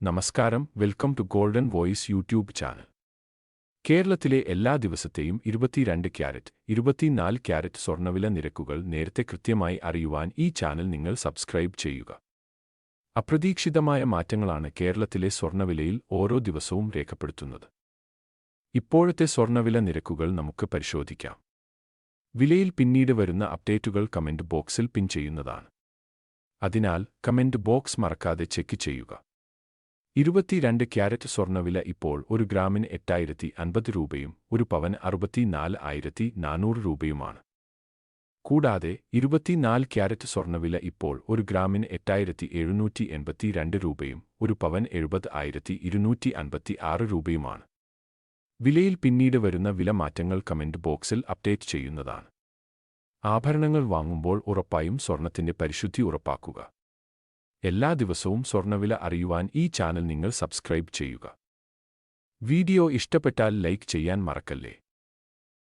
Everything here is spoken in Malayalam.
നമസ്കാരം, welcome to golden voice YouTube channel. കേരളത്തിലെ എല്ലാ ദിവസത്തെയും 22 ക്യാരറ്റ്, 24 ക്യാരറ്റ് സ്വർണ്ണവില നിരക്കുകൾ നേരത്തെ കൃത്യമായി അറിയുവാൻ ഈ ചാനൽ നിങ്ങൾ സബ്സ്ക്രൈബ് ചെയ്യുക. അപ്രതീക്ഷിതമായ മാറ്റങ്ങളാണ് കേരളത്തിലെ സ്വർണ്ണവിലയിൽ ഓരോ ദിവസവും രേഖപ്പെടുത്തുന്നത്. ഇപ്പോഴത്തെ സ്വർണ്ണവില നിരക്കുകൾ നമുക്ക് പരിശോധിക്കാം. വിലയിൽ പിന്നീട് വരുന്ന അപ്ഡേറ്റുകൾ കമന്റ് ബോക്സിൽ പിൻ ചെയ്യുന്നതാണ്. അതിനാൽ കമന്റ് ബോക്സ് മറക്കാതെ ചെക്ക് ചെയ്യുക. 22 ക്യാരറ്റ് സ്വർണ്ണവില ഇപ്പോൾ ഒരു ഗ്രാമിന് 8050 രൂപയും ഒരു പവന് 64,400 രൂപയുമാണ്. കൂടാതെ 24 ക്യാരറ്റ് സ്വർണ്ണവില ഇപ്പോൾ ഒരു ഗ്രാമിന് 8782 രൂപയും ഒരു പവന് 70,256 രൂപയുമാണ്. വിലയിൽ പിന്നീട് വരുന്ന വില മാറ്റങ്ങൾ കമന്റ് ബോക്സിൽ അപ്ഡേറ്റ് ചെയ്യുന്നതാണ്. ആഭരണങ്ങൾ വാങ്ങുമ്പോൾ ഉറപ്പായും സ്വർണ്ണത്തിന്റെ പരിശുദ്ധി ഉറപ്പാക്കുക. എല്ലാ ദിവസവും സ്വർണ്ണവില അറിയുവാൻ ഈ ചാനൽ നിങ്ങൾ സബ്സ്ക്രൈബ് ചെയ്യുക. വീഡിയോ ഇഷ്ടപ്പെട്ടാൽ ലൈക്ക് ചെയ്യാൻ മറക്കല്ലേ.